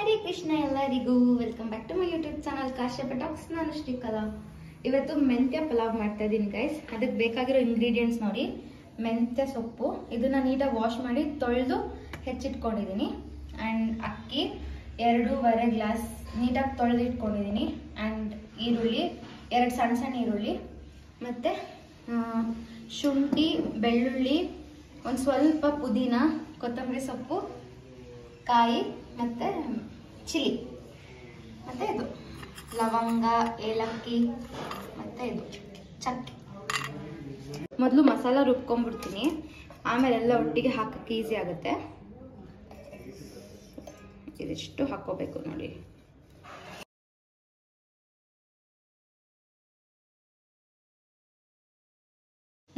ಹರೇ ಕೃಷ್ಣ ಎಲ್ಲರಿಗೂ welcome back to my YouTube channel Kashyapa talks. ನಾನು ಶ್ರೀಕಲಾ. ಇವತ್ತು ಮೆಂತ್ಯ ಪಲಾವ್ ಮಾಡ್ತಾ ಇದ್ದೀನಿ ಗೈಸ್. ಅದಕ್ಕೆ ಬೇಕಾಗಿರೋ ಇಂಗ್ರೀಡಿಯೆಂಟ್ಸ್ ನೋಡಿ. ಮೆಂತ್ಯ ಸೊಪ್ಪು, ಇದನ್ನ ನೀಟಾಗಿ ವಾಶ್ ಮಾಡಿ ತೊಳೆದು ಹೆಚ್ಚಿಟ್ಕೊಂಡಿದ್ದೀನಿ. ಆ್ಯಂಡ್ ಅಕ್ಕಿ 2.5 ಗ್ಲಾಸ್ ನೀಟಾಗಿ ತೊಳೆದು ಇಟ್ಕೊಂಡಿದ್ದೀನಿ. ಆ್ಯಂಡ್ ಈರುಳ್ಳಿ 2 ಸಣ್ಣ ಸಣ್ಣ ಈರುಳ್ಳಿ, ಮತ್ತು ಶುಂಠಿ, ಬೆಳ್ಳುಳ್ಳಿ, ಒಂದು ಸ್ವಲ್ಪ ಪುದೀನ, ಕೊತ್ತಂಬರಿ ಸೊಪ್ಪು, ಕಾಯಿ ಮತ್ತು ಚಿಲ್ಲಿ, ಮತ್ತು ಇದು ಲವಂಗ, ಏಲಕ್ಕಿ, ಮತ್ತು ಇದು ಚಕ್ಕೆ. ಮೊದಲು ಮಸಾಲ ರುಬ್ಕೊಂಡ್ಬಿಡ್ತೀನಿ, ಆಮೇಲೆ ಎಲ್ಲ ಒಟ್ಟಿಗೆ ಹಾಕೋಕ್ಕೆ ಈಸಿ ಆಗುತ್ತೆ. ಇದಿಷ್ಟು ಹಾಕೋಬೇಕು ನೋಡಿ.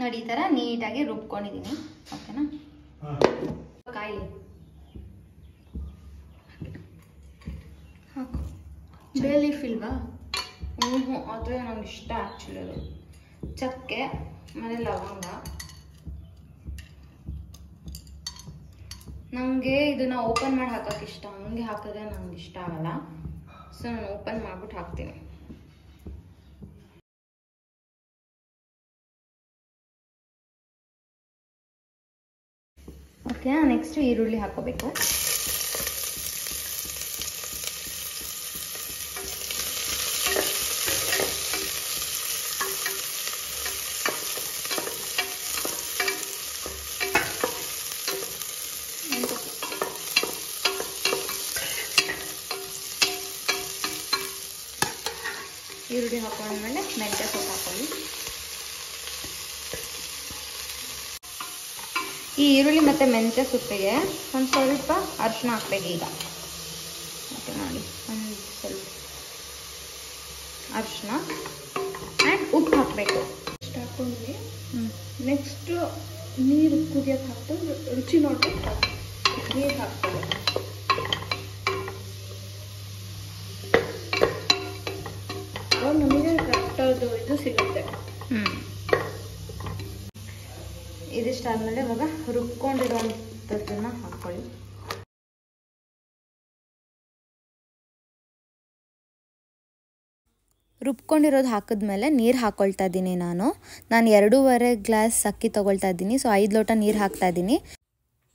ನೋಡಿ ಈ ಥರ ನೀಟಾಗಿ ರುಬ್ಕೊಂಡಿದ್ದೀನಿ. ಓಕೆನಾ? ಕಾಯಿ ಹಾಕು. ಬೇ ಲೀಫ್ ಇಲ್ವಾ? ಅದೇ ನಂಗೆ ಇಷ್ಟ ಆ್ಯಕ್ಚುಲಿ. ಅದು ಚಕ್ಕೆ ಮತ್ತು ಲವಂಗ. ನನಗೆ ಇದನ್ನ ಓಪನ್ ಮಾಡಿ ಹಾಕೋಕೆ ಇಷ್ಟ, ಹಂಗೆ ಹಾಕಿದ್ರೆ ನಂಗೆ ಇಷ್ಟ ಆಗಲ್ಲ. ಸೊ ನಾನು ಓಪನ್ ಮಾಡ್ಬಿಟ್ಟು ಹಾಕ್ತೀನಿ. ಓಕೆ, ನೆಕ್ಸ್ಟ್ ಈರುಳ್ಳಿ ಹಾಕೋಬೇಕು. ಈರುಳ್ಳಿ ಹಾಕೊಂಡ್ಮೇಲೆ ಮೆಂತ್ಯ ಸೊಪ್ಪು ಹಾಕೊಳ್ಳಿ. ಈ ಈರುಳ್ಳಿ ಮತ್ತು ಮೆಂತ್ಯ ಸೊಪ್ಪಿಗೆ ಒಂದು ಸ್ವಲ್ಪ ಅರಿಶಿನ ಹಾಕ್ಬೇಕು ಈಗ. ಓಕೆ ನೋಡಿ, ಒಂದು ಸ್ವಲ್ಪ ಅರಿಶಿನ ಆ್ಯಂಡ್ ಉಪ್ಪು ಹಾಕಬೇಕು. ಇಷ್ಟು ಹಾಕ್ಕೊಂಡ್ವಿ. ನೆಕ್ಸ್ಟು ನೀರು ಕುದಿಯೋಕೆ ಹಾಕ್ಕೊಂಡು ರುಚಿ ನೋಡ್ಬಿಟ್ಟು ನೀರು ಹಾಕ್ತಾರೆ. ಅವಾಗ ನಮಗೆ ಕರೆಕ್ಟಾದ ಇದು ಸಿಗುತ್ತೆ. ಇದಿಷ್ಟಾದ್ಮೇಲೆ ಇವಾಗ ರುಬ್ಕೊಂಡಿರೋಂಥದ್ದನ್ನು ಹಾಕ್ಕೊಳ್ಳಿ. ರುಬ್ಕೊಂಡಿರೋದು ಹಾಕಿದ್ಮೇಲೆ ನೀರು ಹಾಕ್ಕೊಳ್ತಾ ಇದ್ದೀನಿ. ನಾನು 2.5 ಗ್ಲಾಸ್ ಅಕ್ಕಿ ತೊಗೊಳ್ತಾ ಇದ್ದೀನಿ. ಸೊ 5 ಲೋಟ ನೀರು ಹಾಕ್ತಾ ಇದ್ದೀನಿ.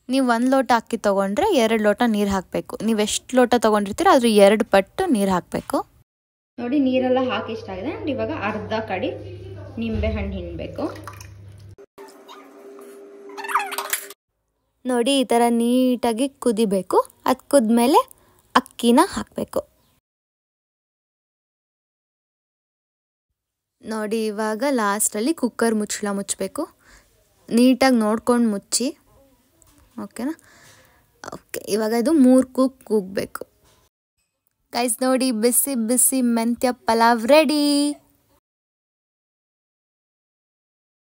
ನೀವು 1 ಲೋಟ ಅಕ್ಕಿ ತೊಗೊಂಡ್ರೆ 2 ಲೋಟ ನೀರು ಹಾಕಬೇಕು. ನೀವು ಎಷ್ಟು ಲೋಟ ತೊಗೊಂಡಿರ್ತೀರೋ ಅದ್ರ 2 ಪಟ್ಟು ನೀರು ಹಾಕಬೇಕು. ನೋಡಿ, ನೀರೆಲ್ಲ ಹಾಕಿ ಇಷ್ಟ ಆಗಿದೆ. ಆ್ಯಂಡ್ ಇವಾಗ ಅರ್ಧ ಕಡಿ ನಿಂಬೆ ಹಣ್ಣು ಹಿಂಡಬೇಕು. ನೋಡಿ, ಈ ಥರ ನೀಟಾಗಿ ಕುದಿಬೇಕು. ಅದು ಕುದ್ಮೇಲೆ ಅಕ್ಕಿನ ಹಾಕಬೇಕು. ನೋಡಿ, ಇವಾಗ ಲಾಸ್ಟಲ್ಲಿ ಕುಕ್ಕರ್ ಮುಚ್ಚಬೇಕು. ನೀಟಾಗಿ ನೋಡ್ಕೊಂಡು ಮುಚ್ಚಿ. ಓಕೆನಾ? ಓಕೆ, ಇವಾಗ ಇದು 3 ಕೂಗಬೇಕು. ಗೈಸ್ ನೋಡಿ, ಬಿಸಿ ಬಿಸಿ ಮೆಂತ್ಯ ಪಲಾವ್ ರೆಡಿ.